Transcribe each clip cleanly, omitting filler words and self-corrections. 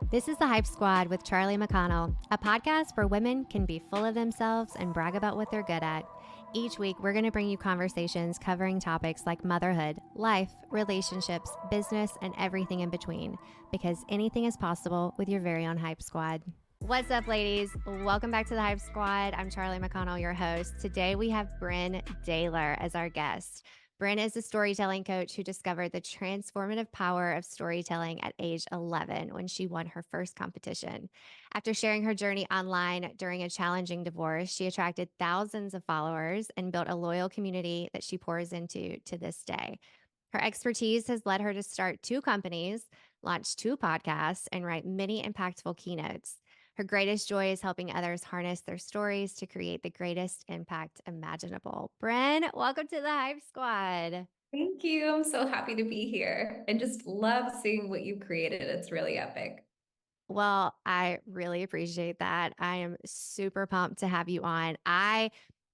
This is the Hype Squad with Charli McConnell, a podcast where women can be full of themselves and brag about what they're good at. Each week, we're going to bring you conversations covering topics like motherhood, life, relationships, business, and everything in between, because anything is possible with your very own Hype Squad. What's up, ladies? Welcome back to the Hype Squad. I'm Charli McConnell, your host. Today, we have Bryn Daylor as our guest. Bryn is a storytelling coach who discovered the transformative power of storytelling at age 11 when she won her first competition. After sharing her journey online during a challenging divorce, she attracted thousands of followers and built a loyal community that she pours into to this day. Her expertise has led her to start 2 companies, launch 2 podcasts, and write many impactful keynotes. Her greatest joy is helping others harness their stories to create the greatest impact imaginable. Bryn, welcome to the Hype Squad. Thank you. I'm so happy to be here and just love seeing what you created. It's really epic. Well, I really appreciate that. I am super pumped to have you on. To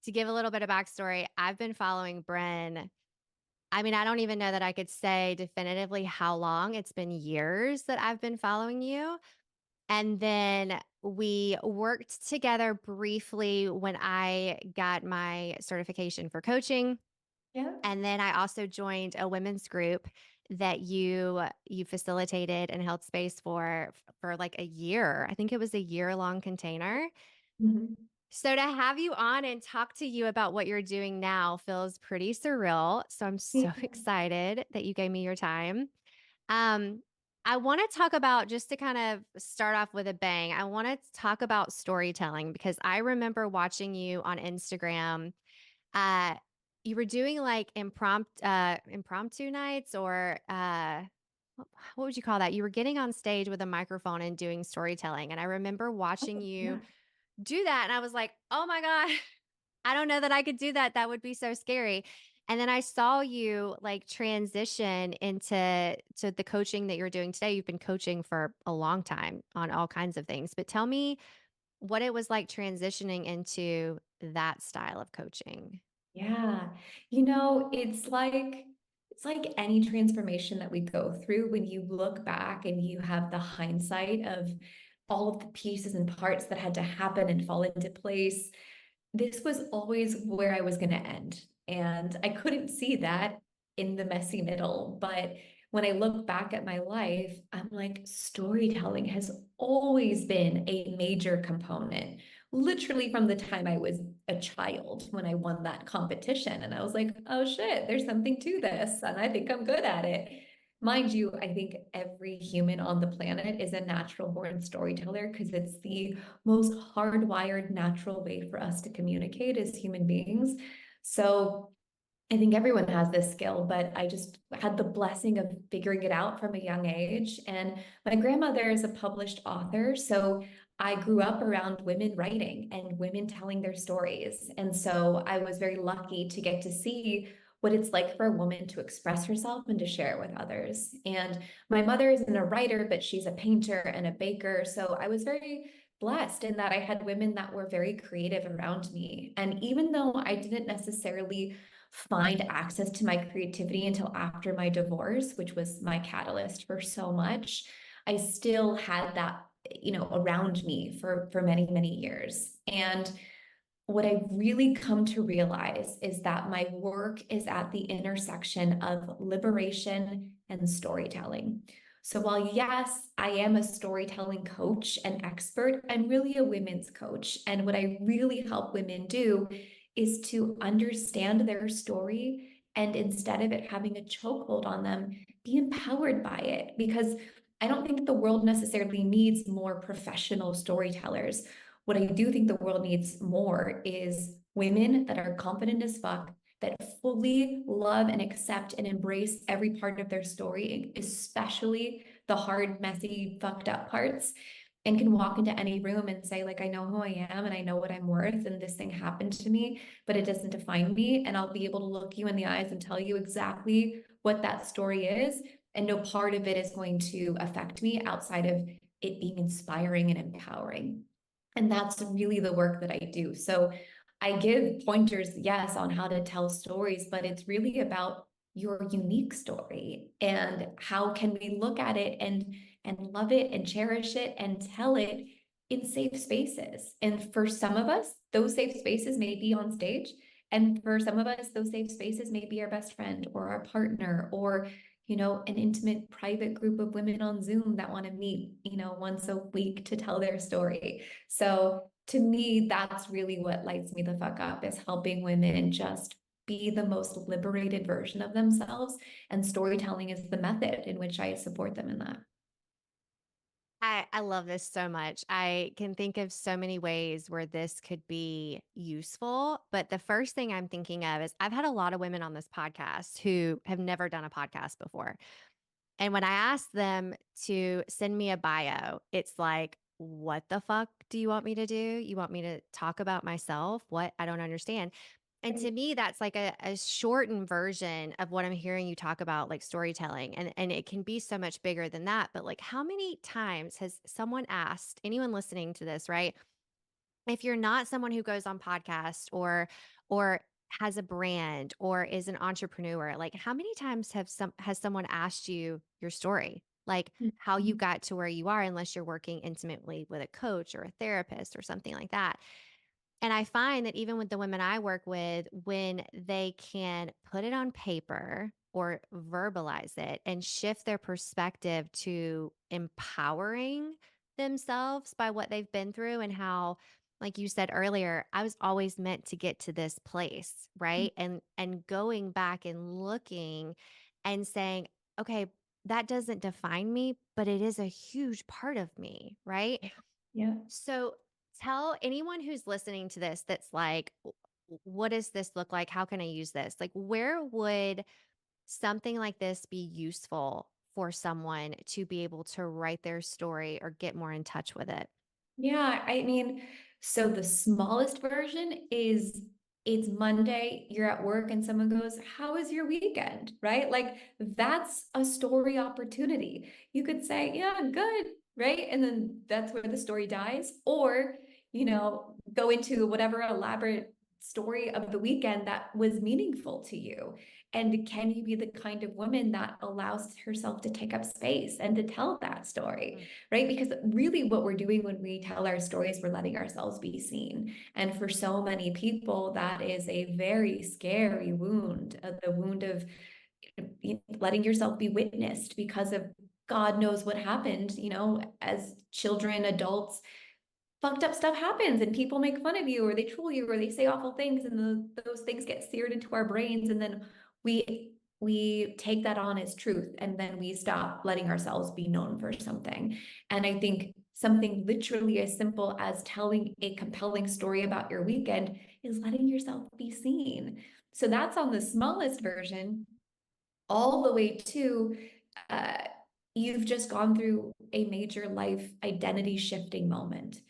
give a little bit of backstory, I've been following Bryn. I mean, I don't even know that I could say definitively how long. It's been years that I've been following you. And then we worked together briefly when I got my certification for coaching. Yeah. And then I also joined a women's group that you facilitated and held space for like a year. I think it was a year-long container. Mhm. So to have you on and talk to you about what you're doing now feels pretty surreal. So I'm so Yeah. excited that you gave me your time. Um, I want to talk about, just to kind of start off with a bang, I want to talk about storytelling because I remember watching you on Instagram. Uh, you were doing like impromptu nights, or what would you call that? You were getting on stage with a microphone and doing storytelling. And I remember watching Oh, you yeah. do that, and I was like, "Oh my God, I don't know that I could do that. That would be so scary." And then I saw you like transition into the coaching that you're doing today. You've been coaching for a long time on all kinds of things, but tell me what it was like transitioning into that style of coaching. Yeah. It's like any transformation that we go through when you look back and you have the hindsight of all of the pieces and parts that had to happen and fall into place. This was always where I was going to end. And I couldn't see that in the messy middle. But when I look back at my life, I'm like, storytelling has always been a major component, literally from the time I was a child when I won that competition. And I was like, oh shit, there's something to this. And I think I'm good at it. Mind you, I think every human on the planet is a natural born storyteller because it's the most hardwired natural way for us to communicate as human beings. So I think everyone has this skill, but I just had the blessing of figuring it out from a young age. And my grandmother is a published author. So I grew up around women writing and women telling their stories. And so I was very lucky to get to see what it's like for a woman to express herself and to share it with others. And my mother isn't a writer, but she's a painter and a baker. So I was very blessed in that I had women that were very creative around me. And even though I didn't necessarily find access to my creativity until after my divorce, which was my catalyst for so much, I still had that, around me for many, many years. And what I really come to realize is that my work is at the intersection of liberation and storytelling. So while yes, I am a storytelling coach and expert, I'm really a women's coach. And what I really help women do is to understand their story and instead of it having a chokehold on them, be empowered by it. Because I don't think the world necessarily needs more professional storytellers. What I do think the world needs more is women that are confident as fuck, that fully love and accept and embrace every part of their story, especially the hard, messy, fucked up parts, and can walk into any room and say, like, I know who I am and I know what I'm worth, and this thing happened to me, but it doesn't define me. And I'll be able to look you in the eyes and tell you exactly what that story is. And no part of it is going to affect me outside of it being inspiring and empowering. And that's really the work that I do. So I give pointers, yes, on how to tell stories, but it's really about your unique story and how can we look at it and and love it and cherish it and tell it in safe spaces. And for some of us, those safe spaces may be on stage. And for some of us, those safe spaces may be our best friend or our partner or, an intimate private group of women on Zoom that want to meet, once a week to tell their story. So to me, that's really what lights me the fuck up, is helping women just be the most liberated version of themselves. And storytelling is the method in which I support them in that. I love this so much. I can think of so many ways where this could be useful. But the first thing I'm thinking of is I've had a lot of women on this podcast who have never done a podcast before. And when I ask them to send me a bio, it's like, what the fuck do you want me to do? You want me to talk about myself? What? I don't understand. And to me, that's like a shortened version of what I'm hearing you talk about, like storytelling. And it can be so much bigger than that. But like, how many times has someone asked anyone listening to this, right? If you're not someone who goes on podcasts or has a brand or is an entrepreneur, like how many times has someone asked you your story? Like how you got to where you are, unless you're working intimately with a coach or a therapist or something like that. And I find that even with the women I work with, when they can put it on paper or verbalize it and shift their perspective to empowering themselves by what they've been through and how, like you said earlier, I was always meant to get to this place, right? And going back and looking and saying, okay, that doesn't define me, but it is a huge part of me, right? Yeah. So tell anyone who's listening to this that's like, what does this look like? How can I use this? Like, where would something like this be useful for someone to be able to write their story or get more in touch with it? Yeah, I mean, so the smallest version is it's Monday, you're at work, and someone goes, "How was your weekend?" Right? Like that's a story opportunity. You could say, "Yeah, good," right? And then that's where the story dies. Or, go into whatever elaborate story of the weekend that was meaningful to you. And can you be the kind of woman that allows herself to take up space and to tell that story? Right? Because really, what we're doing when we tell our stories, we're letting ourselves be seen. And for so many people, that is a very scary wound, the wound of letting yourself be witnessed because of God knows what happened, as children, adults, fucked up stuff happens and people make fun of you or they troll you or they say awful things and those things get seared into our brains and then we take that on as truth and then we stop letting ourselves be known for something. And I think something literally as simple as telling a compelling story about your weekend is letting yourself be seen. So that's on the smallest version, all the way to uh, you've just gone through a major life identity shifting moment: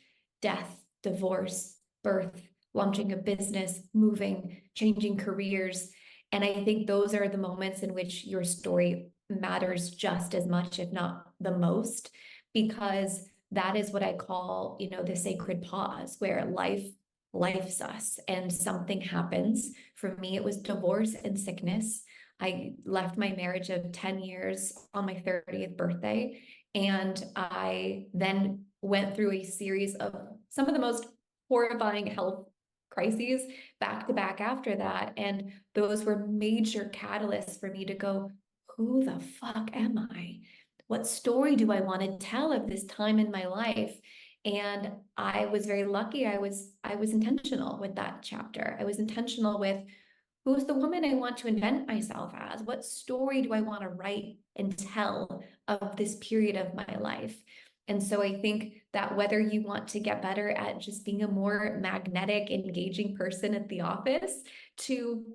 death, divorce, birth, launching a business, moving, changing careers. And I think those are the moments in which your story matters just as much, if not the most, because that is what I call, the sacred pause, where life's us and something happens. For me, it was divorce and sickness. I left my marriage of 10 years on my 30th birthday. And I then went through a series of some of the most horrifying health crises back to back after that. And those were major catalysts for me to go, who the fuck am I? What story do I want to tell of this time in my life? And I was very lucky. I was intentional with that chapter. I was intentional with, who's the woman I want to invent myself as? What story do I want to write and tell of this period of my life? And so I think that whether you want to get better at just being a more magnetic, engaging person at the office, to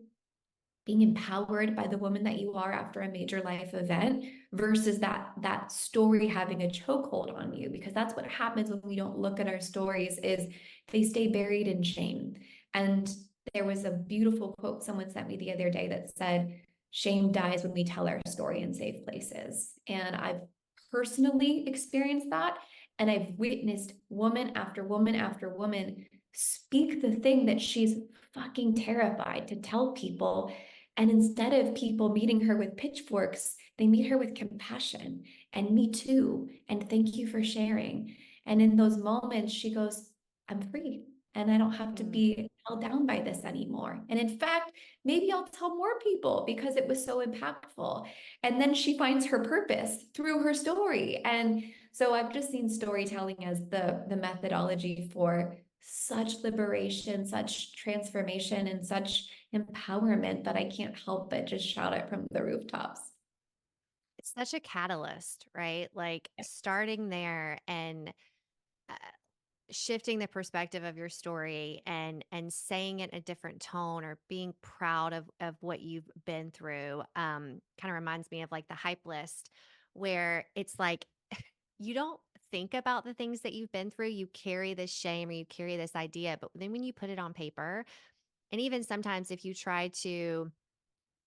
being empowered by the woman that you are after a major life event, versus that story having a chokehold on you, because that's what happens when we don't look at our stories, is they stay buried in shame. And there was a beautiful quote someone sent me the other day that said, shame dies when we tell our story in safe places. And I've personally experienced that. And I've witnessed woman after woman after woman speak the thing that she's fucking terrified to tell people. And instead of people meeting her with pitchforks, they meet her with compassion and me too. And thank you for sharing. And in those moments, she goes, I'm free and I don't have to be held down by this anymore. And in fact, maybe I'll tell more people because it was so impactful. And then she finds her purpose through her story. And so I've just seen storytelling as the methodology for such liberation, such transformation, and such empowerment that I can't help but just shout it from the rooftops. It's such a catalyst, right? Like starting there and uh, shifting the perspective of your story and saying it in a different tone or being proud of what you've been through kind of reminds me of like the hype list where it's like you don't think about the things that you've been through. You carry this shame or you carry this idea, but then when you put it on paper, and even sometimes if you try to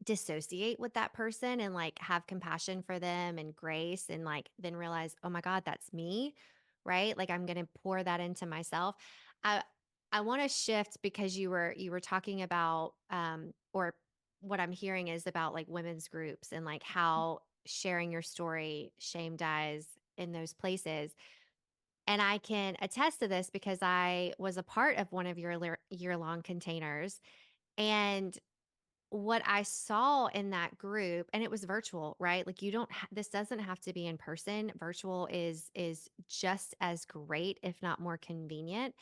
dissociate with that person and like have compassion for them and grace and like then realize, oh my God, that's me, right? Like I'm gonna pour that into myself. I I want to shift because you were talking about or what I'm hearing is about like women's groups and like how sharing your story shame dies in those places. And I can attest to this because I was a part of one of your year long containers. And what I saw in that group, and it was virtual, right? Like you don't this doesn't have to be in person. Virtual is just as great, if not more convenient.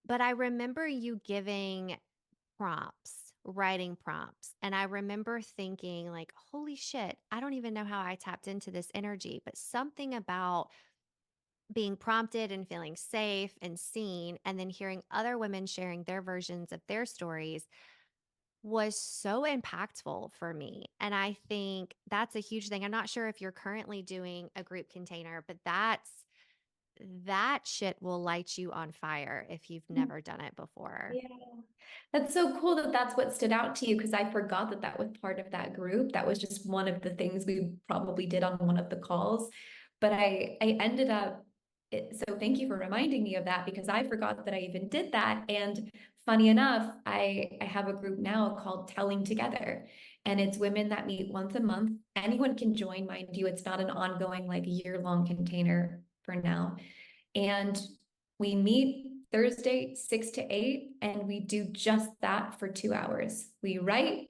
But I remember you giving prompts, writing prompts, and I remember thinking like, "Holy shit, I don't even know how I tapped into this energy." But something about being prompted and feeling safe and seen and then hearing other women sharing their versions of their stories was so impactful for me. And I think that's a huge thing. I'm not sure if you're currently doing a group container, but that shit will light you on fire if you've never done it before. Yeah. That's so cool that that's what stood out to you because I forgot that that was part of that group. That was just one of the things we probably did on one of the calls. But I ended up, so thank you for reminding me of that because I forgot that I even did that. And funny enough, I have a group now called Telling Together. And it's women that meet once a month. Anyone can join, mind you. It's not an ongoing, like year-long container for now. And we meet Thursday, 6 to 8, and we do just that for 2 hours. We write,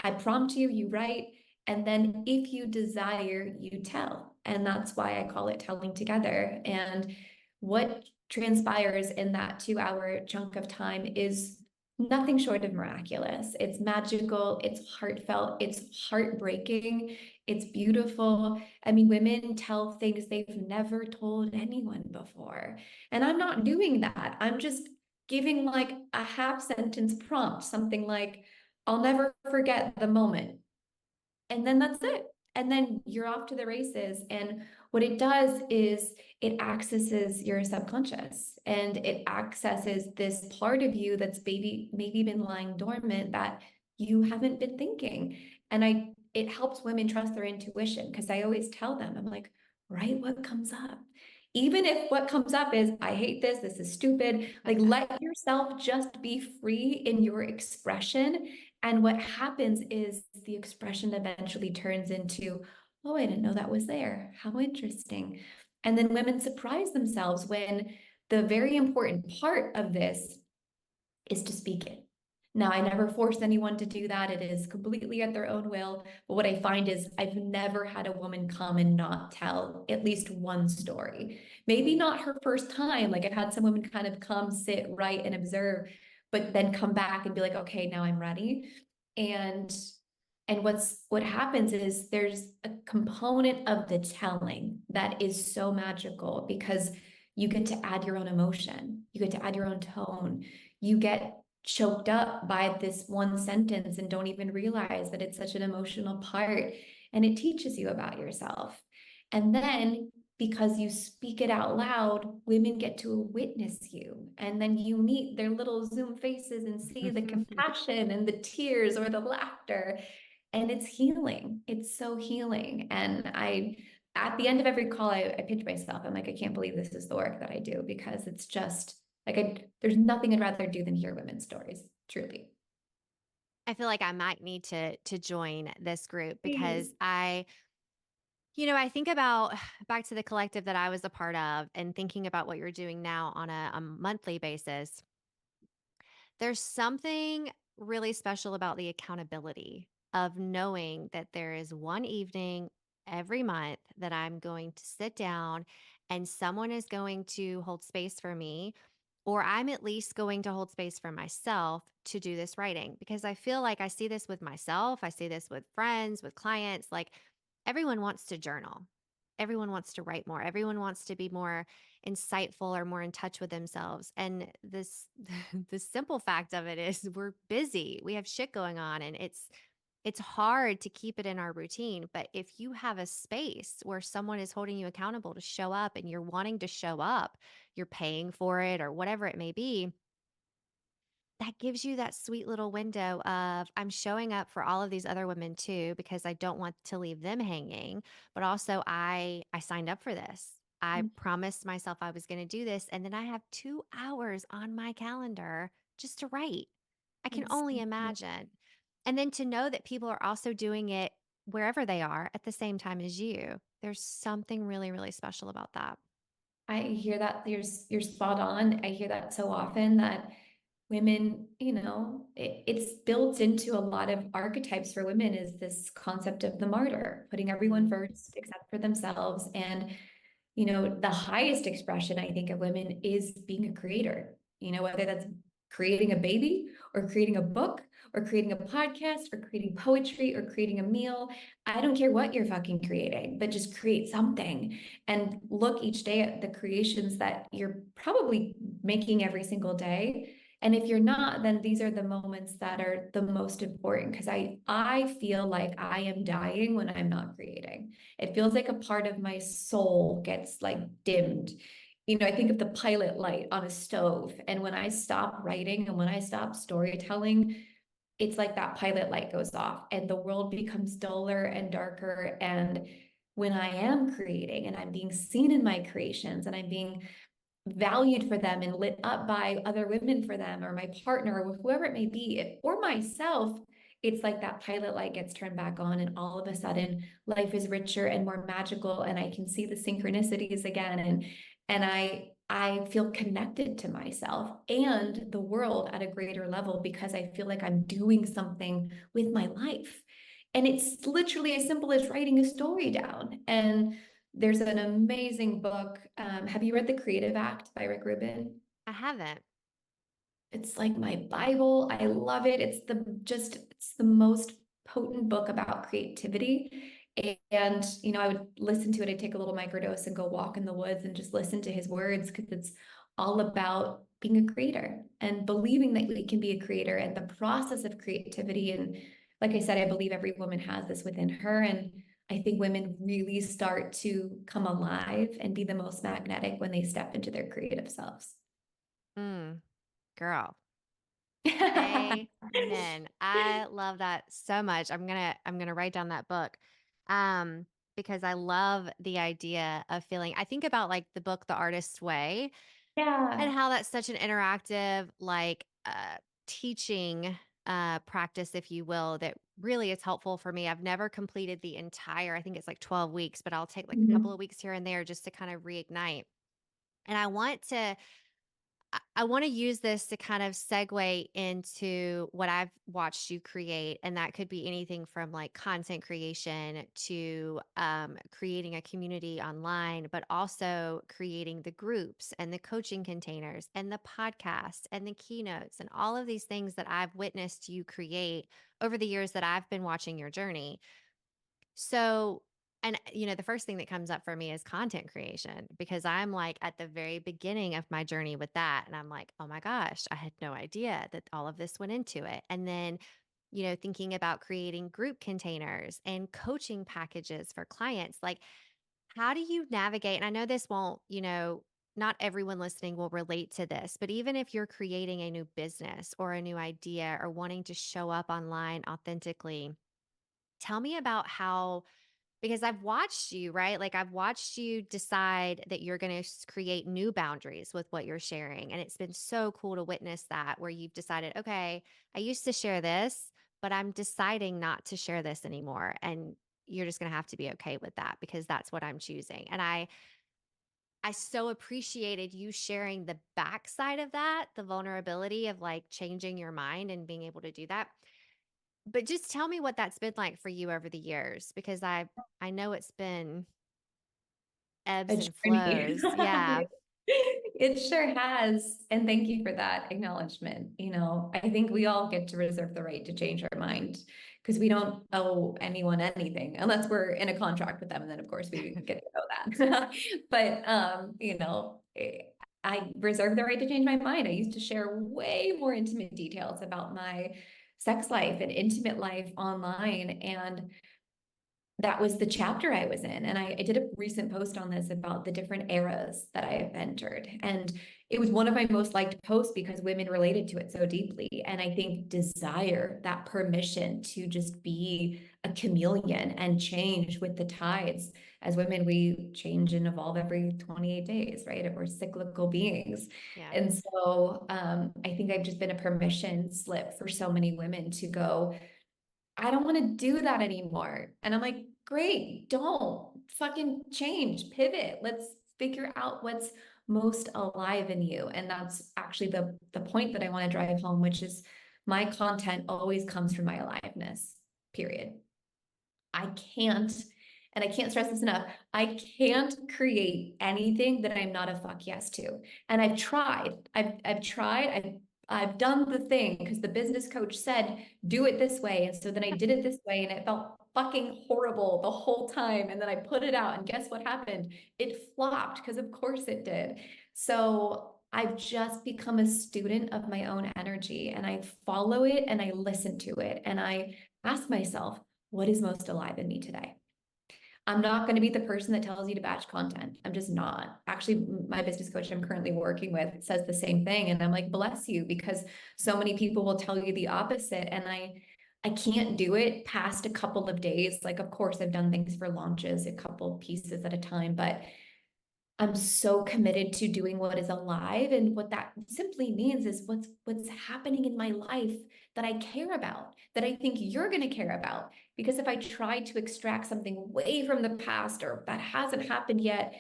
I prompt you, you write, and then if you desire, you tell. And that's why I call it Telling Together. And what transpires in that 2 hour chunk of time is nothing short of miraculous. It's magical, it's heartfelt, it's heartbreaking, it's beautiful. I mean, women tell things they've never told anyone before. And I'm not doing that. I'm just giving like a half sentence prompt, something like, I'll never forget the moment. And then that's it. And then you're off to the races. And what it does is it accesses your subconscious and it accesses this part of you that's maybe been lying dormant that you haven't been thinking. And it helps women trust their intuition because I always tell them, I'm like, write what comes up. Even if what comes up is, I hate this, this is stupid, like let yourself just be free in your expression. And what happens is the expression eventually turns into, oh, I didn't know that was there. How interesting. And then women surprise themselves when the very important part of this is to speak it. Now, I never force anyone to do that. It is completely at their own will. But what I find is I've never had a woman come and not tell at least one story. Maybe not her first time. Like I've had some women kind of come, sit, write, and observe, but then come back and be like, okay, now I'm ready. And what happens is there's a component of the telling that is so magical because you get to add your own emotion, you get to add your own tone, you get choked up by this one sentence and don't even realize that it's such an emotional part, and it teaches you about yourself. And then because you speak it out loud, women get to witness you. And then you meet their little Zoom faces and see the compassion and the tears or the laughter. And it's healing. It's so healing. And at the end of every call, I pinch myself. I'm like, I can't believe this is the work that I do because it's just like, there's nothing I'd rather do than hear women's stories, truly. I feel like I might need to join this group because Please. I think about back to the collective that I was a part of and thinking about what you're doing now on a monthly basis. There's something really special about the accountability of knowing that there is one evening every month that I'm going to sit down and someone is going to hold space for me, or I'm at least going to hold space for myself to do this writing because I feel like I see this with myself. I see this with friends, with clients. Like everyone wants to journal, everyone wants to write more, everyone wants to be more insightful or more in touch with themselves. And this the simple fact of it is we're busy. We have shit going on and it's hard to keep it in our routine, but if you have a space where someone is holding you accountable to show up and you're wanting to show up, you're paying for it or whatever it may be, that gives you that sweet little window of I'm showing up for all of these other women too because I don't want to leave them hanging, but also I signed up for this. I promised myself I was going to do this and then I have 2 hours on my calendar just to write. I can It's only so cool. imagine. And then to know that people are also doing it wherever they are at the same time as you. There's something really really special about that. I hear that you're spot on. I hear that so often that women, it's built into a lot of archetypes for women is this concept of the martyr, putting everyone Mm. first except for themselves. And the highest expression I think of women is being a creator, whether that's creating a baby or creating a book or creating a podcast or creating poetry or creating a meal. I don't care what you're fucking creating, but just create something and look each day at the creations that you're probably making every single day. And if you're not, then these are the moments that are the most important because I feel like I am dying when I'm not creating. It feels like a part of my soul gets like dimmed. I think of the pilot light on a stove. And when I stop writing and when I stop storytelling, it's like that pilot light goes off and the world becomes duller and darker. And when I am creating and I'm being seen in my creations and I'm being valued for them and lit up by other women for them or my partner or whoever it may be or myself, it's like that pilot light gets turned back on and all of a sudden life is richer and more magical and I can see the synchronicities again and I feel connected to myself and the world at a greater level because I feel like I'm doing something with my life. And it's literally as simple as writing a story down. And there's an amazing book. Have you read The Creative Act by Rick Rubin? I haven't. It's like my Bible. I love it. It's the most potent book about creativity. And, I would listen to it. I'd take a little microdose and go walk in the woods and just listen to his words because it's all about being a creator and believing that we can be a creator and the process of creativity. And like I said, I believe every woman has this within her. And I think women really start to come alive and be the most magnetic when they step into their creative selves. Mm, girl. Amen. I love that so much. I'm gonna write down that book. Um, because I love the idea of feeling I think about like the book The Artist's Way and Yeah. how that's such an interactive, like teaching practice, if you will, that really is helpful for me. I've never completed the entire, I think it's like 12 weeks, but I'll take like a couple Mhm. of weeks here and there just to kind of reignite. And I want to use this to kind of segue into what I've watched you create. And that could be anything from like content creation to creating a community online, but also creating the groups and the coaching containers and the podcast and the keynotes and all of these things that I've witnessed you create over the years that I've been watching your journey. So, the first thing that comes up for me is content creation because I'm like at the very beginning of my journey with that. And I'm like, oh my gosh, I had no idea that all of this went into it. And then, thinking about creating group containers and coaching packages for clients. Like, how do you navigate? And I know this won't, not everyone listening will relate to this, but even if you're creating a new business or a new idea or wanting to show up online authentically, tell me about how because I've watched you, right? Like I've watched you decide that you're going to create new boundaries with what you're sharing. And it's been so cool to witness that where you've decided, okay, I used to share this, but I'm deciding not to share this anymore. And you're just going to have to be okay with that because that's what I'm choosing. And I so appreciated you sharing the backside of that, the vulnerability of like changing your mind and being able to do that. But just tell me what that's been like for you over the years because I know it's been A ebbs and journey. flows. Yeah. It sure has. And thank you for that acknowledgement. I think we all get to reserve the right to change our mind because we don't owe anyone anything unless we're in a contract with them. And then, of course, we get to know that. But, I reserve the right to change my mind. I used to share way more intimate details about my sex life and intimate life online. And that was the chapter I was in. And I did a recent post on this about the different eras that I have entered. And it was one of my most liked posts because women related to it so deeply. And I think desire that permission to just be a chameleon and change with the tides. As women, we change and evolve every 28 days, right? We're cyclical beings. Yeah. And so I think I've just been a permission slip for so many women to go, I don't want to do that anymore. And I'm like, great, don't fucking change, pivot. Let's figure out what's most alive in you. And that's actually the point that I want to drive home, which is my content always comes from my aliveness, period. I can't, and I can't stress this enough, I can't create anything that I'm not a fuck yes to. And I've tried. I've tried. I've done the thing because the business coach said, do it this way. And so then I did it this way and it felt fucking horrible the whole time. And then I put it out and guess what happened? It flopped because of course it did. So I've just become a student of my own energy and I follow it and I listen to it and I ask myself, what is most alive in me today? I'm not going to be the person that tells you to batch content. I'm just not. Actually, my business coach I'm currently working with says the same thing. And I'm like, bless you, because so many people will tell you the opposite. And I can't do it past a couple of days. Like, of course, I've done things for launches, a couple pieces at a time, but I'm so committed to doing what is alive. And what that simply means is what's happening in my life that I care about, that I think you're going to care about. Because if I try to extract something way from the past or that hasn't happened yet,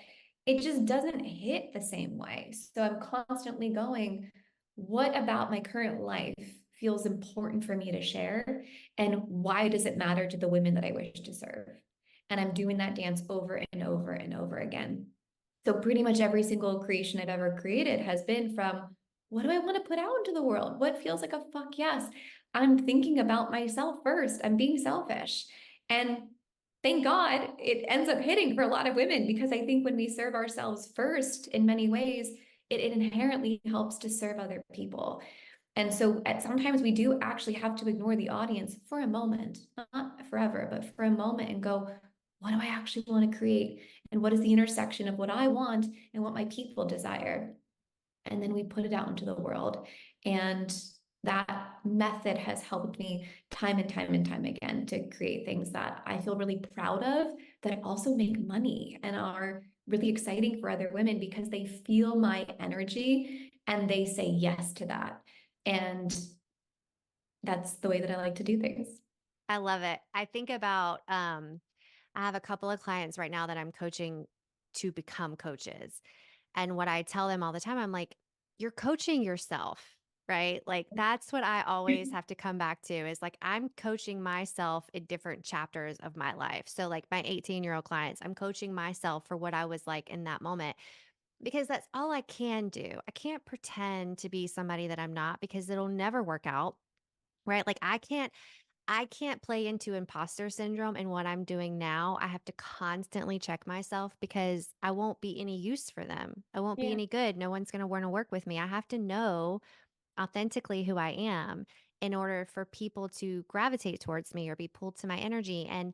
it just doesn't hit the same way. So I'm constantly going, what about my current life feels important for me to share? And why does it matter to the women that I wish to serve? And I'm doing that dance over and over and over again. So pretty much every single creation I've ever created has been from, what do I want to put out into the world? What feels like a fuck yes? I'm thinking about myself first. I'm being selfish. And thank God it ends up hitting for a lot of women because I think when we serve ourselves first in many ways, it inherently helps to serve other people. And so sometimes we do actually have to ignore the audience for a moment, not forever, but for a moment and go, what do I actually want to create? And what is the intersection of what I want and what my people desire? And then we put it out into the world. And that method has helped me time and time and time again to create things that I feel really proud of, that also make money and are really exciting for other women because they feel my energy and they say yes to that. And that's the way that I like to do things. I love it. I think about I have a couple of clients right now that I'm coaching to become coaches. And what I tell them all the time, I'm like, you're coaching yourself, right? Like that's what I always have to come back to is like I'm coaching myself in different chapters of my life. So like my 18-year-old clients, I'm coaching myself for what I was like in that moment because that's all I can do. I can't pretend to be somebody that I'm not because it'll never work out. Right? Like I can't play into imposter syndrome in what I'm doing now. I have to constantly check myself because I won't be any use for them. I won't be Yeah. any good. No one's going to want to work with me. I have to know authentically who I am in order for people to gravitate towards me or be pulled to my energy. And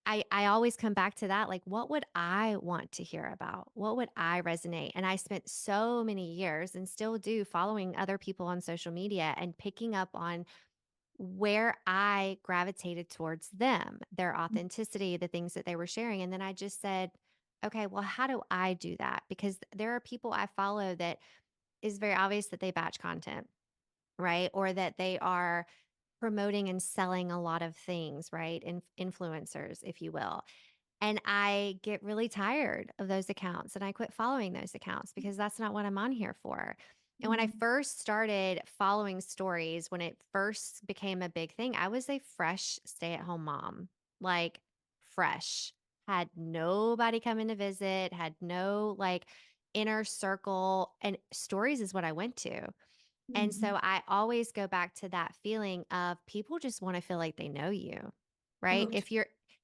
I always come back to that like what would I want to hear about? What would I resonate? And I spent so many years and still do following other people on social media and picking up on where I gravitated towards them, their authenticity, the things that they were sharing. And then I just said, okay, well, how do I do that? Because there are people I follow that is very obvious that they batch content, right? Or that they are promoting and selling a lot of things, right? Influencers, if you will. And I get really tired of those accounts and I quit following those accounts because that's not what I'm on here for. And when I Mhm. first started following stories, when it first became a big thing, I was a fresh stay at home mom, like fresh, had nobody coming to visit, had no like inner circle, and stories is what I went to. And so Mhm. I always go back to that feeling of people just want to feel like they know you, right? Oh,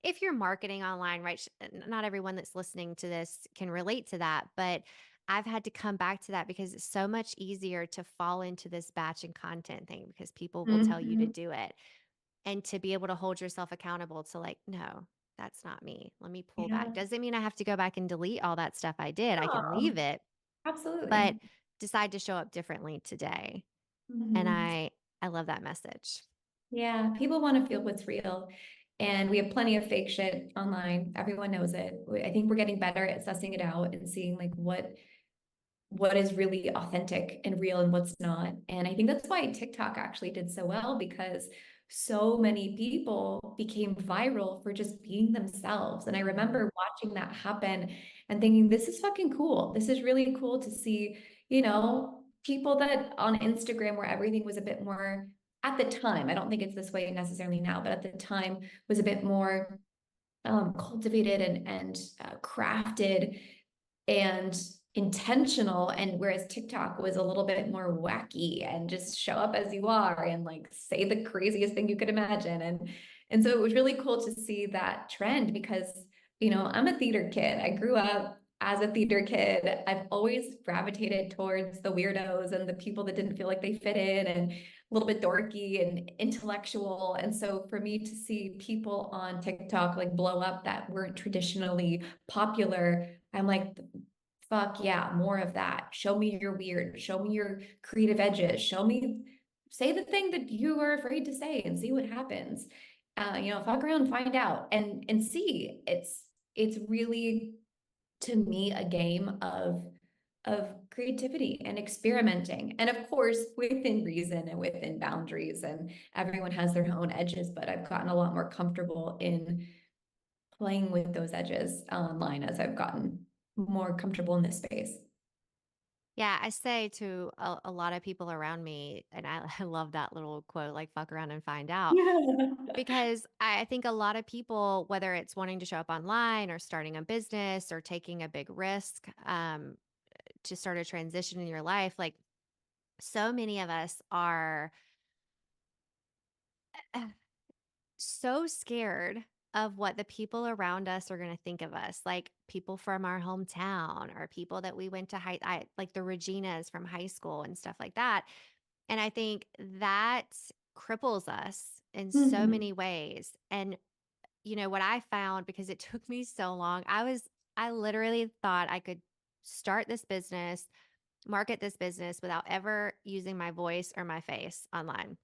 If you're marketing online, right? Not everyone that's listening to this can relate to that, but I've had to come back to that because it's so much easier to fall into this batch and content thing because people will tell you to mhm. do it and to be able to hold yourself accountable to like, no, that's not me. Let me pull back. Yeah. Doesn't mean I have to go back and delete all that stuff I did. I can Oh, leave it, but absolutely. decide to show up differently today. And Mhm. I love that message. Yeah, people want to feel what's real. And we have plenty of fake shit online. Everyone knows it. I think we're getting better at sussing it out and seeing like what is really authentic and real and what's not. And I think that's why TikTok actually did so well because so many people became viral for just being themselves. And I Mhm. remember watching that happen and thinking, this is fucking cool. This is really cool to see, people that on Instagram where everything was a bit more at the time. I don't think it's this way necessarily now, but at the time was a bit more cultivated and crafted and intentional. And whereas TikTok was a little bit more wacky and just show up as you are and like say the craziest thing you could imagine. And so it was really cool to see that trend because, I'm a theater kid. I grew up as a theater kid. I've always gravitated towards the weirdos and the people that didn't feel like they fit in and a little bit dorky and intellectual. And so for me to see people on TikTok like blow up that weren't traditionally popular, I'm like, fuck yeah, more of that. Show me your weird, show me your creative edges, say the thing that you are afraid to say and see what happens. Fuck around, find out and see. It's really to me a game of creativity and experimenting. And of course, within reason and within boundaries, and everyone has their own edges, but I've gotten a lot more comfortable in playing with those edges online as I've gotten more comfortable in this space. Yeah, I say to a lot of people around me, and I love that little quote, like fuck around and find out, Yeah. because I think a lot of people, whether it's wanting to show up online or starting a business or taking a big risk to start a transition in your life, like so many of us are so scared of what the people around us are going to think of us, like people from our hometown or people that we went to like the Reginas from high school and stuff like that. And I think that cripples us in so Mhm. many ways. And what I found, because it took me so long, I literally thought I could start this business, market this business without ever using my voice or my face online.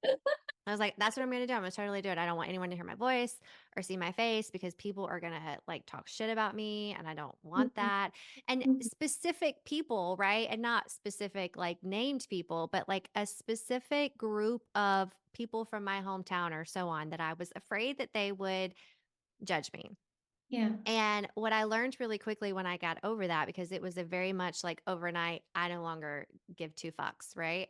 I was like, that's what I'm going to do. I'm going to totally do it. I don't want anyone to hear my voice or see my face because people are going to like talk shit about me. And I don't want Mhm. that. And Mhm. specific people, right? And not specific like named people, but like a specific group of people from my hometown or so on that I was afraid that they would judge me. Yeah. And what I learned really quickly when I got over that, because it was a very much like overnight, I no longer give two fucks, right?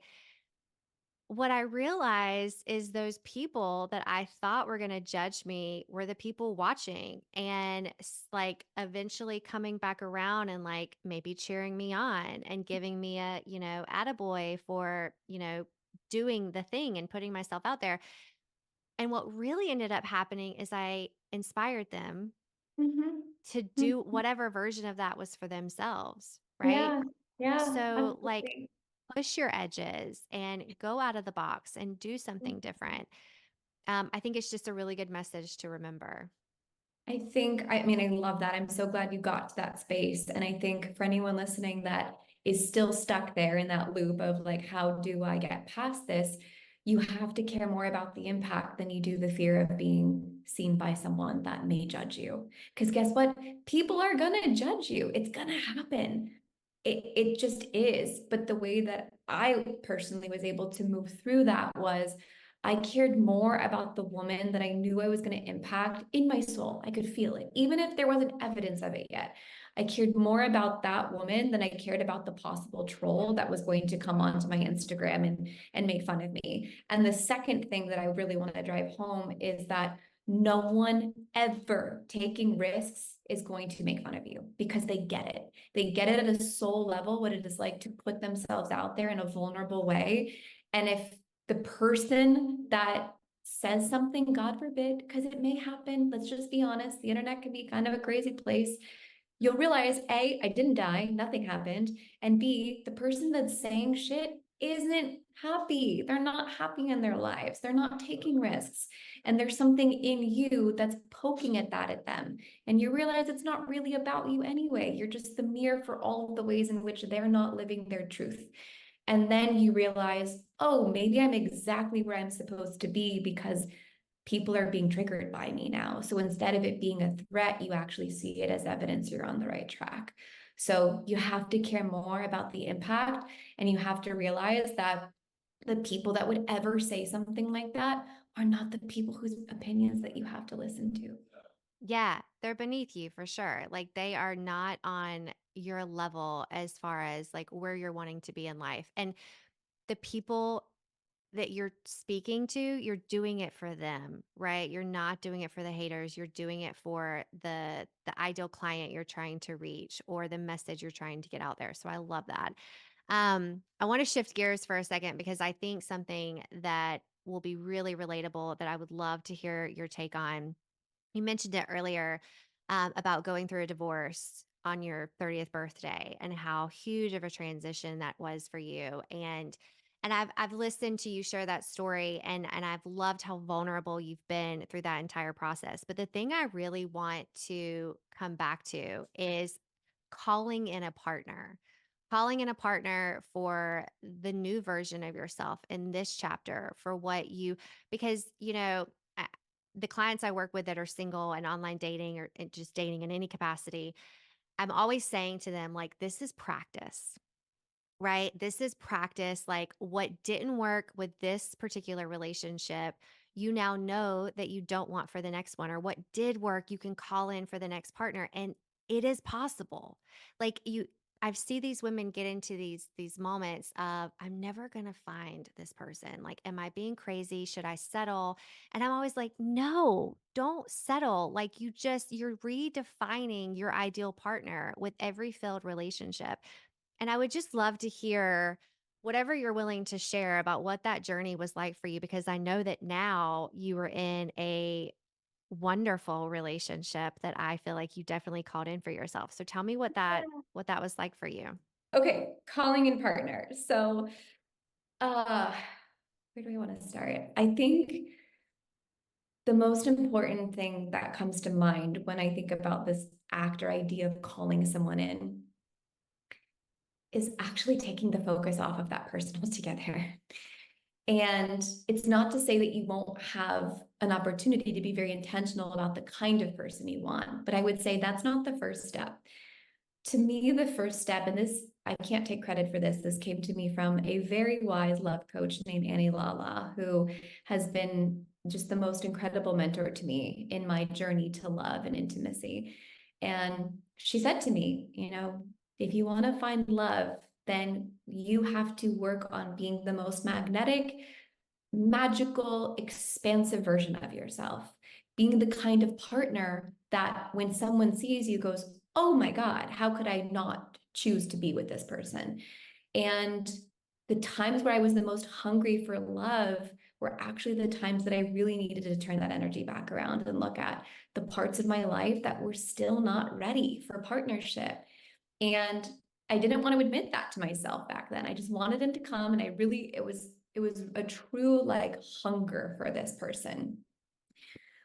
What I realized is those people that I thought were going to judge me were the people watching and like eventually coming back around and like maybe cheering me on and giving me a, attaboy for, doing the thing and putting myself out there. And what really ended up happening is I inspired them Mhm. to do Mhm. whatever version of that was for themselves, right? Yeah. Yeah. So, like, Absolutely. push your edges and go out of the box and do something different. I think it's just a really good message to remember. I mean, I love that. I'm so glad you got to that space. And I think for anyone listening that is still stuck there in that loop of like, how do I get past this? You have to care more about the impact than you do the fear of being seen by someone that may judge you. Because guess what? People are gonna judge you. It's gonna happen. It just is. But the way that I personally was able to move through that was I cared more about the woman that I knew I was going to impact in my soul. I could feel it, even if there wasn't evidence of it yet. I cared more about that woman than I cared about the possible troll that was going to come onto my Instagram and make fun of me. And the second thing that I really want to drive home is that no one ever taking risks is going to make fun of you because they get it. They get it at a soul level, what it is like to put themselves out there in a vulnerable way. And if the person that says something, God forbid, because it may happen, let's just be honest, the internet can be kind of a crazy place. You'll realize, A, I didn't die, nothing happened. And B, the person that's saying shit isn't happy. They're not happy in their lives. They're not taking risks. And there's something in you that's poking at that at them. And you realize it's not really about you anyway. You're just the mirror for all of the ways in which they're not living their truth. And then you realize, oh, maybe I'm exactly where I'm supposed to be because people are being triggered by me now. So instead of it being a threat, you actually see it as evidence you're on the right track. So you have to care more about the impact, and you have to realize that the people that would ever say something like that are not the people whose opinions that you have to listen to. Yeah, they're beneath you for sure. Like they are not on your level as far as like where you're wanting to be in life. And the people that you're speaking to, you're doing it for them, right? You're not doing it for the haters. You're doing it for the ideal client you're trying to reach or the message you're trying to get out there. So I love that. I want to shift gears for a second because I think something that will be really relatable that I would love to hear your take on. You mentioned it earlier about going through a divorce on your 30th birthday and how huge of a transition that was for you. And I've listened to you share that story and I've loved how vulnerable you've been through that entire process. But the thing I really want to come back to is calling in a partner. Calling in a partner for the new version of yourself in this chapter for what you, because, the clients I work with that are single and online dating or just dating in any capacity, I'm always saying to them, like, this is practice, right? This is practice. Like, what didn't work with this particular relationship, you now know that you don't want for the next one, or what did work, you can call in for the next partner. And it is possible. Like, I've seen these women get into these moments of I'm never going to find this person. Like, am I being crazy? Should I settle? And I'm always like, no, don't settle. Like, you're redefining your ideal partner with every failed relationship. And I would just love to hear whatever you're willing to share about what that journey was like for you, because I know that now you are in a wonderful relationship that I feel like you definitely called in for yourself. So tell me what that was like for you. Okay, calling in partner. So, uh, where do I want to start? I think the most important thing that comes to mind when I think about this act or idea of calling someone in is actually taking the focus off of that person altogether. And it's not to say that you won't have an opportunity to be very intentional about the kind of person you want, but I would say that's not the first step. To me, the first step, and this, I can't take credit for this came to me from a very wise love coach named Annie Lala, who has been just the most incredible mentor to me in my journey to love and intimacy. And she said to me, if you want to find love, then you have to work on being the most magnetic, magical, expansive version of yourself, being the kind of partner that when someone sees you goes, oh my God, how could I not choose to be with this person? And the times where I was the most hungry for love were actually the times that I really needed to turn that energy back around and look at the parts of my life that were still not ready for partnership. And I didn't want to admit that to myself back then. I just wanted him to come, and it was a true like hunger for this person.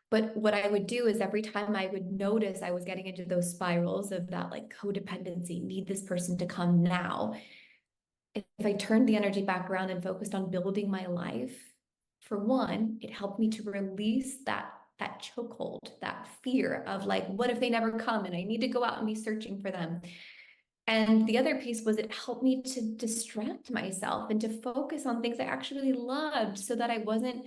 But what I would do is every time I would notice I was getting into those spirals of that like codependency, need this person to come now. If I turned the energy back around and focused on building my life, for one, it helped me to release that chokehold, that fear of like, what if they never come and I need to go out and be searching for them? And the other piece was it helped me to distract myself and to focus on things I actually loved so that I wasn't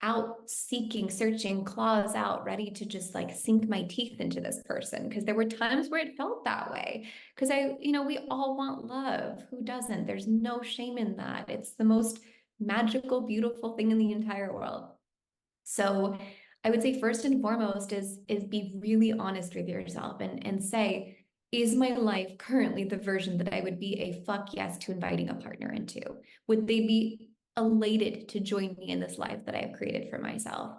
out seeking, searching, claws out, ready to just like sink my teeth into this person. Because there were times where it felt that way. Because we all want love. Who doesn't? There's no shame in that. It's the most magical, beautiful thing in the entire world. So I would say first and foremost is be really honest with yourself and say, is my life currently the version that I would be a fuck yes to inviting a partner into? Would they be elated to join me in this life that I've created for myself?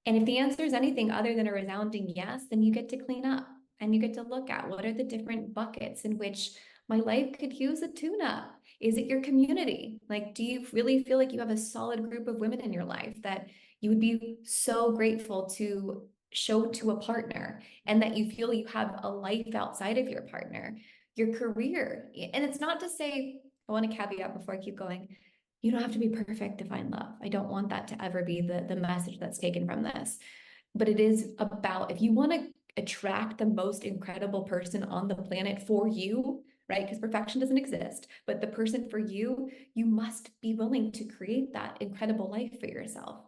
And if the answer is anything other than a resounding yes, then you get to clean up and you get to look at what are the different buckets in which my life could use a tune up. Is it your community? Like, do you really feel like you have a solid group of women in your life that you would be so grateful to show to a partner, and that you feel you have a life outside of your partner, your career? And it's not to say, I want to caveat before I keep going, you don't have to be perfect to find love. I don't want that to ever be the message that's taken from this. But it is about, if you want to attract the most incredible person on the planet for you, right? Because perfection doesn't exist, but the person for you, you must be willing to create that incredible life for yourself,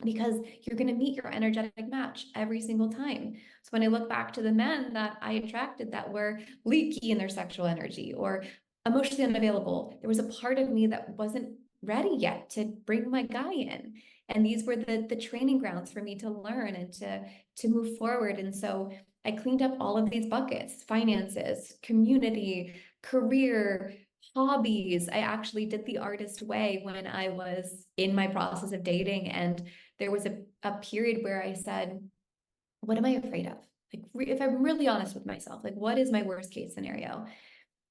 because you're going to meet your energetic match every single time. So when I look back to the men that I attracted that were leaky in their sexual energy or emotionally unavailable, there was a part of me that wasn't ready yet to bring my guy in. And these were the training grounds for me to learn and to move forward. And so I cleaned up all of these buckets: finances, community, career, hobbies. I actually did the artist way when I was in my process of dating, and there was a period where I said, what am I afraid of? Like, if I'm really honest with myself, like, what is my worst case scenario?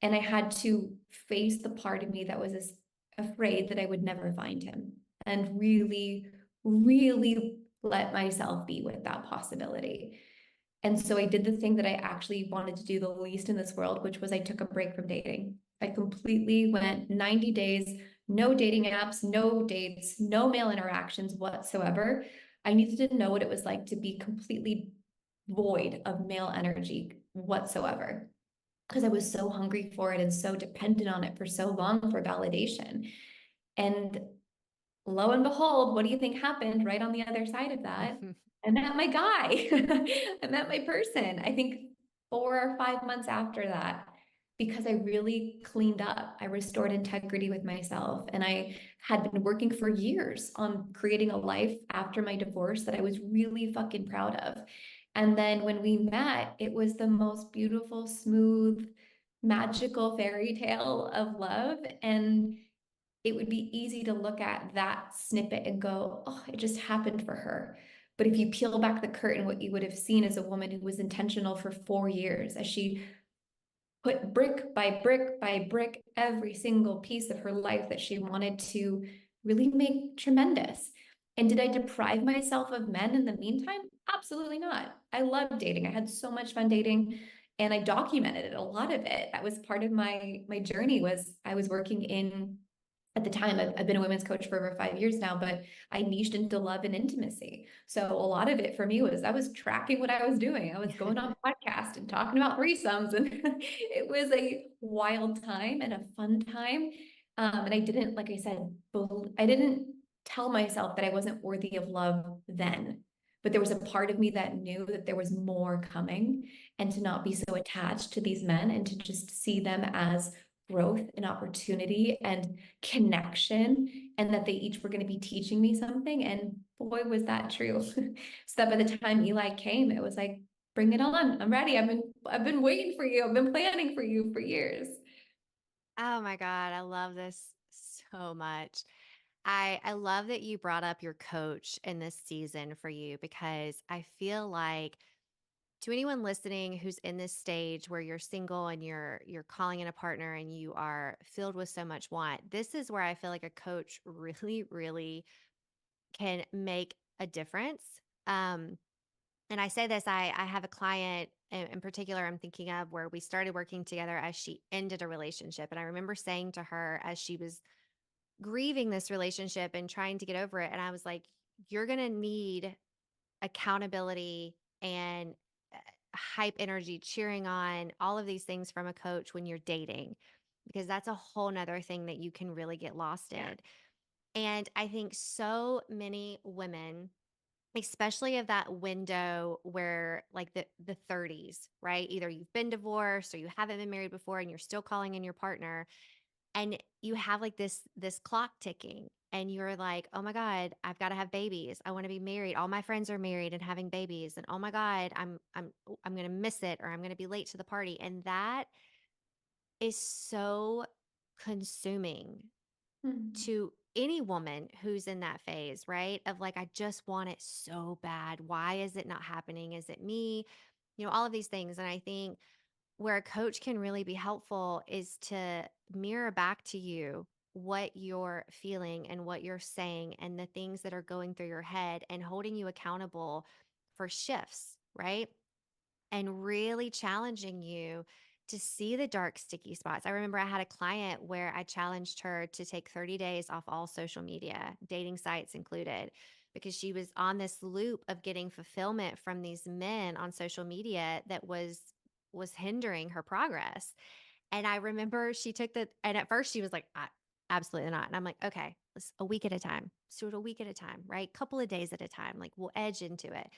And I had to face the part of me that was afraid that I would never find him, and really, really let myself be with that possibility. And so I did the thing that I actually wanted to do the least in this world, which was I took a break from dating. I completely went 90 days, no dating apps, no dates, no male interactions whatsoever. I needed to know what it was like to be completely void of male energy whatsoever, because I was so hungry for it and so dependent on it for so long for validation. And lo and behold, what do you think happened right on the other side of that? I met my guy. I met my person. I think 4 or 5 months after that, because I really cleaned up. I restored integrity with myself. And I had been working for years on creating a life after my divorce that I was really fucking proud of. And then when we met, it was the most beautiful, smooth, magical fairy tale of love. And it would be easy to look at that snippet and go, oh, it just happened for her. But if you peel back the curtain, what you would have seen is a woman who was intentional for 4 years as she put brick by brick by brick every single piece of her life that she wanted to really make tremendous. And did I deprive myself of men in the meantime? Absolutely not. I loved dating. I had so much fun dating, and I documented it, a lot of it. That was part of my journey. Was I was working in, at the time, I've been a women's coach for over 5 years now, but I niched into love and intimacy. So a lot of it for me was I was tracking what I was doing. I was going on podcasts and talking about threesomes, and it was a wild time and a fun time. And I didn't, like I said, I didn't tell myself that I wasn't worthy of love then, but there was a part of me that knew that there was more coming, and to not be so attached to these men and to just see them as growth and opportunity and connection, and that they each were going to be teaching me something. And boy, was that true. So that by the time Eli came, it was like, bring it on. I'm ready. I've been waiting for you. I've been planning for you for years. Oh my God, I love this so much. I love that you brought up your coach in this season for you, because I feel like, to anyone listening who's in this stage where you're single and you're calling in a partner and you are filled with so much want, this is where I feel like a coach really, really can make a difference. Um, and I say this, I have a client in particular I'm thinking of, where we started working together as she ended a relationship. And I remember saying to her as she was grieving this relationship and trying to get over it, and I was like, you're going to need accountability and hype energy, cheering on, all of these things from a coach when you're dating, because that's a whole nother thing that you can really get lost Yeah. in. And I think so many women, especially of that window where like the 30s, right? Either you've been divorced or you haven't been married before and you're still calling in your partner, and you have like this clock ticking, and you're like, "Oh my god, I've got to have babies. I want to be married. All my friends are married and having babies, and oh my god, I'm going to miss it, or I'm going to be late to the party." And that is so consuming Mhm. to any woman who's in that phase, right? Of like, I just want it so bad. Why is it not happening? Is it me? All of these things. And I think where a coach can really be helpful is to mirror back to you what you're feeling and what you're saying and the things that are going through your head, and holding you accountable for shifts, right? And really challenging you to see the dark, sticky spots. I remember I had a client where I challenged her to take 30 days off all social media, dating sites included, because she was on this loop of getting fulfillment from these men on social media that was hindering her progress. And I remember she took and at first she was like, absolutely not. And I'm like, okay, let's a week at a time. Let's do it a week at a time, right? Couple of days at a time. Like we'll edge into it.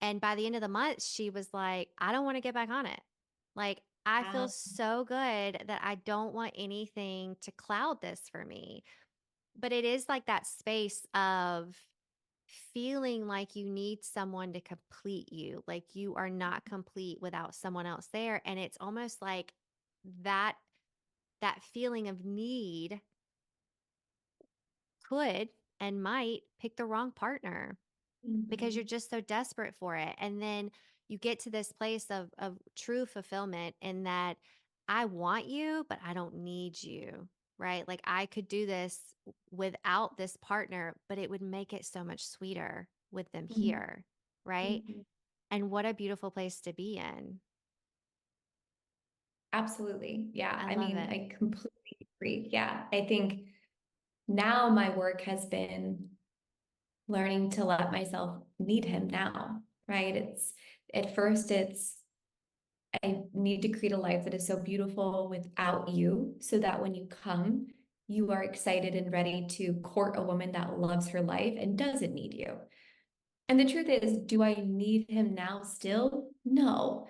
And by the end of the month, she was like, I don't want to get back on it. Like, I feel Wow. so good that I don't want anything to cloud this for me. But it is like that space of feeling like you need someone to complete you, like you are not complete without someone else there. And it's almost like that that feeling of need could and might pick the wrong partner, because you're Mhm. just so desperate for it. And then you get to this place of true fulfillment in that I want you, but I don't need you, right? Like I could do this without this partner, but it would make it so much sweeter with them Mhm. here, right? Mhm. And what a beautiful place to be in. Absolutely. Yeah. I I love mean, it. I completely agree. Yeah. I think now my work has been learning to let myself need him now, right? It's at first it's I need to create a life that is so beautiful without you so that when you come, you are excited and ready to court a woman that loves her life and doesn't need you. And the truth is, do I need him now still? No.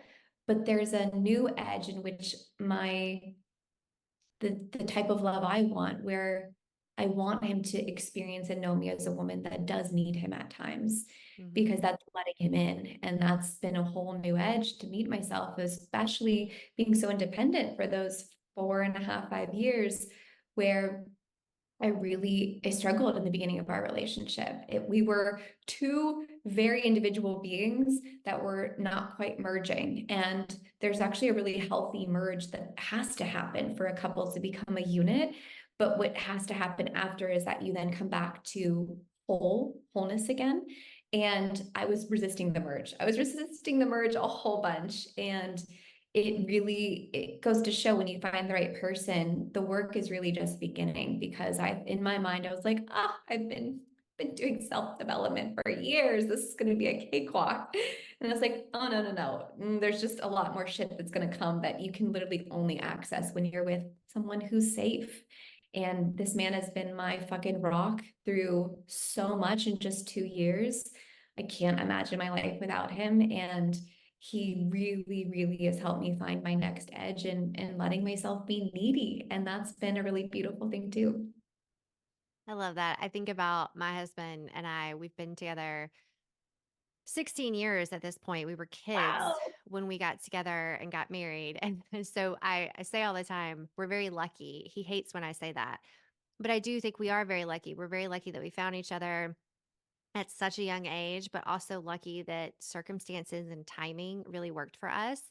But there's a new edge in which the type of love I want, where I want him to experience and know me as a woman that does need him at times, Hmm. because that's letting him in. And that's been a whole new edge to meet myself, especially being so independent for those 4.5, 5 years, where I struggled in the beginning of our relationship. We were two very individual beings that were not quite merging. And there's actually a really healthy merge that has to happen for a couple to become a unit. But what has to happen after is that you then come back to wholeness again. And I was resisting the merge. I was resisting the merge a whole bunch. And it goes to show when you find the right person, the work is really just beginning, because in my mind, I was like, I've been doing self-development for years. This is going to be a cakewalk. And I was like, oh, no, no, no. There's just a lot more shit that's going to come that you can literally only access when you're with someone who's safe. And this man has been my fucking rock through so much in just 2 years. I can't imagine my life without him. And he really, really has helped me find my next edge and letting myself be needy. And that's been a really beautiful thing too. I love that. I think about my husband and I, we've been together 16 years at this point. We were kids Wow. when we got together and got married. And so I say all the time, we're very lucky. He hates when I say that, but I do think we are very lucky. We're very lucky that we found each other at such a young age, but also lucky that circumstances and timing really worked for us.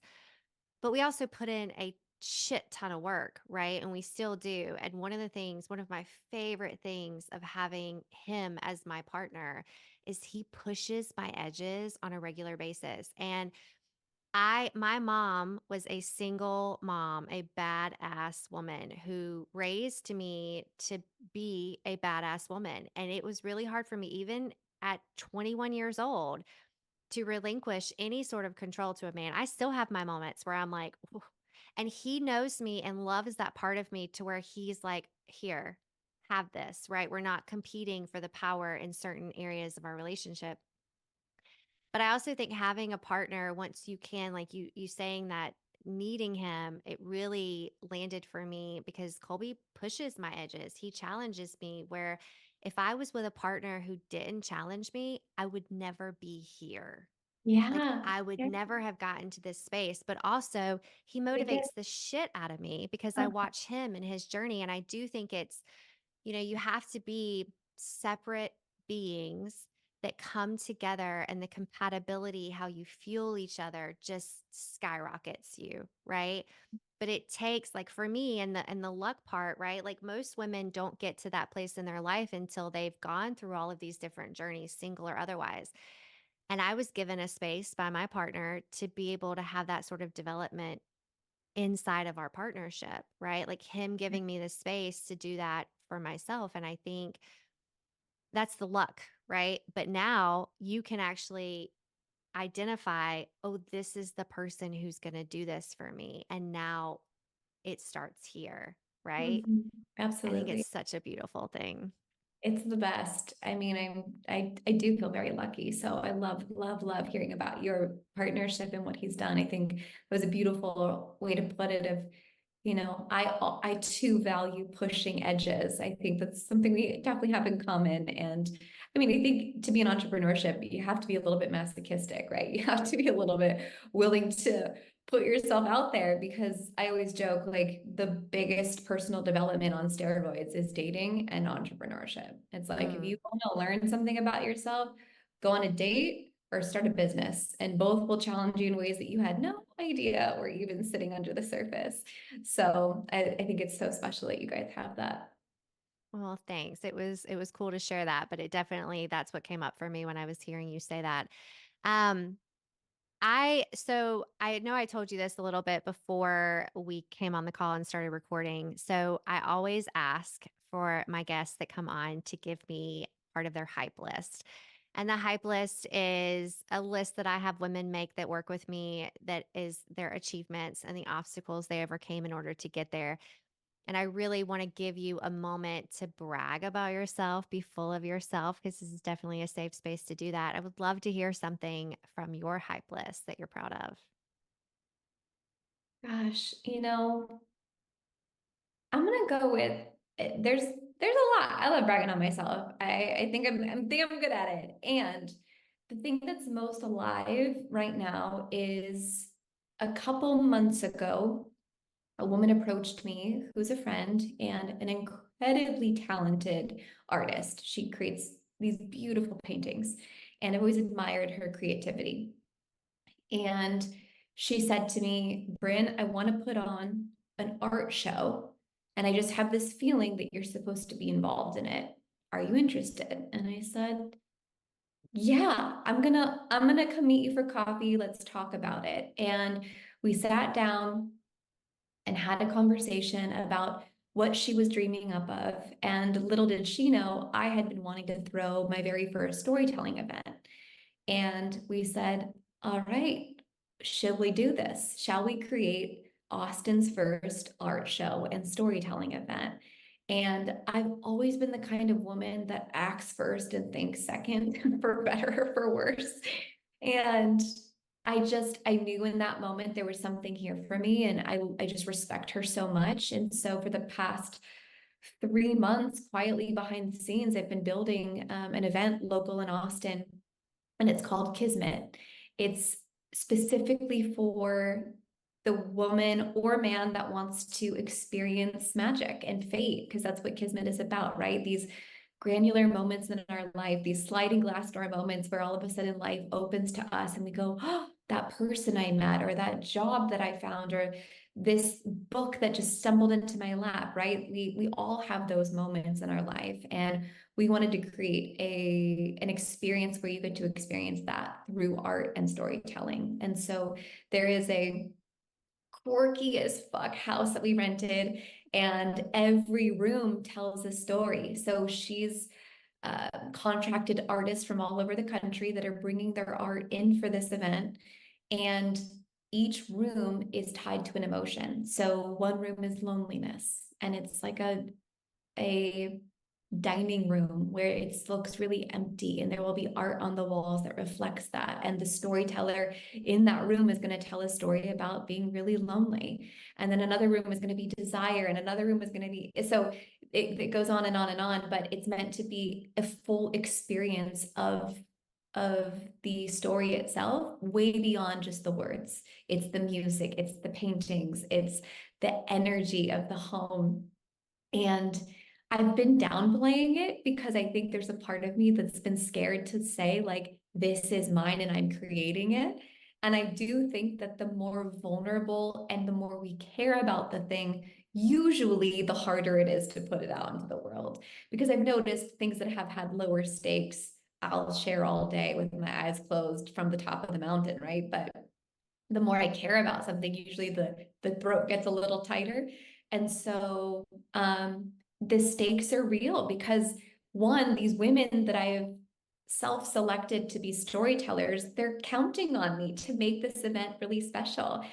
But we also put in a shit ton of work, right? And we still do. And one of my favorite things of having him as my partner is he pushes my edges on a regular basis. And my mom was a single mom, a badass woman who raised me to be a badass woman. And it was really hard for me, even at 21 years old, to relinquish any sort of control to a man. I still have my moments where I'm like, "Ooh," and he knows me and loves that part of me to where he's like, here. have this, right? We're not competing for the power in certain areas of our relationship. But I also think having a partner once you can, like you saying that needing him, it really landed for me because Colby pushes my edges. He challenges me where if I was with a partner who didn't challenge me, I would never be here. Like Yeah. I would Yeah. never have gotten to this space, but also he I get motivates the shit out of me because I watch him and his journey. And I do think it's, you have to be separate beings that come together and the compatibility, how you fuel each other just skyrockets you, right? But it takes like for me and the luck part, right? Like most women don't get to that place in their life until they've gone through all of these different journeys, single or otherwise. And I was given a space by my partner to be able to have that sort of development inside of our partnership, right? Like him giving me the space to do that for myself. And I think that's the luck, right? But now you can actually identify, oh, this is the person who's going to do this for me. And now it starts here, right? Mhm. I think it's Absolutely. such a beautiful thing. It's the best. I mean, I do feel very lucky. So I love, love, love hearing about your partnership and what he's done. I think it was a beautiful way to put it of, I too value pushing edges. I think that's something we definitely have in common. And I mean, I think to be in entrepreneurship, you have to be a little bit masochistic, right? You have to be a little bit willing to put yourself out there because I always joke like the biggest personal development on steroids is dating and entrepreneurship. It's like if Mm. you want to learn something about yourself, go on a date or start a business, and both will challenge you in ways that you had no idea were even sitting under the surface. So I think it's so special that you guys have that. Well, thanks. It was cool to share that, but it definitely that's what came up for me when I was hearing you say that. Um I know I told you this a little bit before we came on the call and started recording. So I always ask for my guests that come on to give me part of their hype list. And the hype list is a list that I have women make that work with me that is their achievements and the obstacles they overcame in order to get there. And I really want to give you a moment to brag about yourself, be full of yourself, because this is definitely a safe space to do that. I would love to hear something from your hype list that you're proud of. Gosh, I'm gonna go with there's a lot. I love bragging on myself. I think I'm good at it. And the thing that's most alive right now is a couple months ago, a woman approached me who's a friend and an incredibly talented artist. She creates these beautiful paintings, and I've always admired her creativity. And she said to me, Bryn, I want to put on an art show. And I just have this feeling that you're supposed to be involved in it. Are you interested? And I said, yeah, I'm gonna come meet you for coffee. Let's talk about it. And we sat down and had a conversation about what she was dreaming up of. And little did she know, I had been wanting to throw my very first storytelling event. And we said, all right, should we do this? Shall we create Austin's first art show and storytelling event? And I've always been the kind of woman that acts first and thinks second, for better or for worse. And I knew in that moment there was something here for me, and I just respect her so much. And so for the past 3 months, quietly behind the scenes, I've been building an event local in Austin, and it's called Kismet. It's specifically for the woman or man that wants to experience magic and fate, because that's what Kismet is about, right? These granular moments in our life, these sliding glass door moments where all of a sudden life opens to us and we go, oh, that person I met, or that job that I found, or this book that just stumbled into my lap, right? We all have those moments in our life, and we wanted to create an experience where you get to experience that through art and storytelling. And so there is a quirky as fuck house that we rented, and every room tells a story. So she's contracted artists from all over the country that are bringing their art in for this event. And each room is tied to an emotion. So one room is loneliness, and it's like a dining room where it looks really empty, and there will be art on the walls that reflects that. And the storyteller in that room is going to tell a story about being really lonely. And then another room is going to be desire, and another room is going to be, so it goes on and on and on, but it's meant to be a full experience of the story itself, way beyond just the words. It's the music, it's the paintings, it's the energy of the home. And I've been downplaying it because I think there's a part of me that's been scared to say, like, this is mine and I'm creating it. And I do think that the more vulnerable and the more we care about the thing, usually the harder it is to put it out into the world. Because I've noticed things that have had lower stakes, I'll share all day with my eyes closed from the top of the mountain, right? But the more I care about something, usually the throat gets a little tighter. And so the stakes are real because one, these women that I have self-selected to be storytellers, they're counting on me to make this event really special.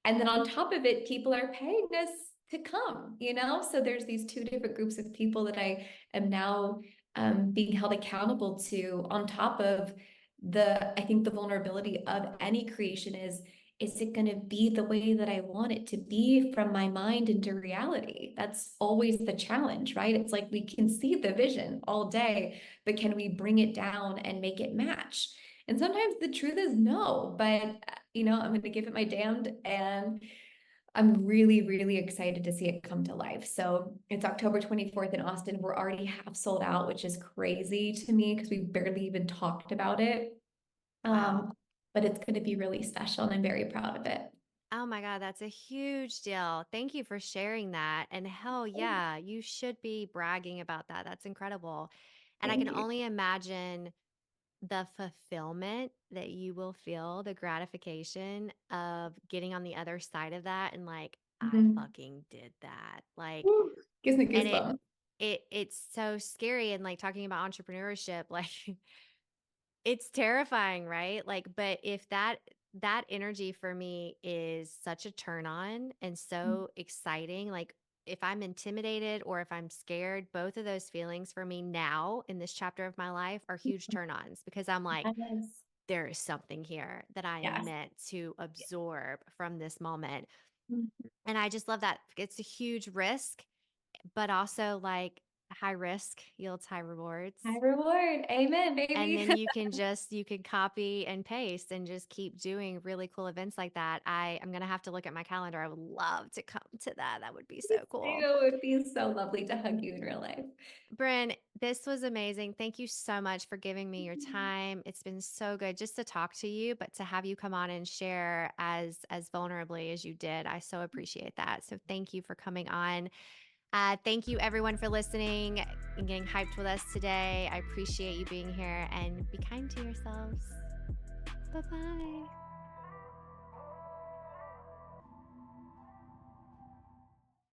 And then on top of it, people are paying us to come, you know? So there's these two different groups of people that I am now being held accountable to, on top of I think the vulnerability of any creation is it going to be the way that I want it to be from my mind into reality? That's always the challenge, right? It's like we can see the vision all day, but can we bring it down and make it match? And sometimes the truth is no, but I'm going to give it my damned, and I'm really, really excited to see it come to life. So it's October 24th in Austin. We're already half sold out, which is crazy to me because we barely even talked about it. Wow. Um, but it's going to be really special, and I'm very proud of it. Oh my God, that's a huge deal. Thank you for sharing that. And hell yeah, you should be bragging about that. That's incredible. And I can Thank you. only imagine the fulfillment that you will feel, the gratification of getting on the other side of that and like, I Mhm. fucking did that. Like, Woo. Gives me and goosebumps. it's so scary. And like talking about entrepreneurship, like it's terrifying, right? Like, but if that energy for me is such a turn on and so exciting, like if I'm intimidated or if I'm scared, both of those feelings for me now in this chapter of my life are huge turn ons because I'm like, Yes. there is something here that I am Yes. meant to absorb from this moment. Mhm. And I just love that. It's a huge risk, but also like high risk yields high rewards. High reward. Amen, And baby. then you can copy and paste and just keep doing really cool events like that. I'm gonna have to look at my calendar. I would love to come to that. That would be so cool. It would be so lovely to hug you in real life. Bryn, this was amazing. Thank you so much for giving me your time. It's been so good just to talk to you, but to have you come on and share as vulnerably as you did. I so appreciate that. So thank you for coming on. Thank you everyone for listening and getting hyped with us today. I appreciate you being here and be kind to yourselves. Bye bye.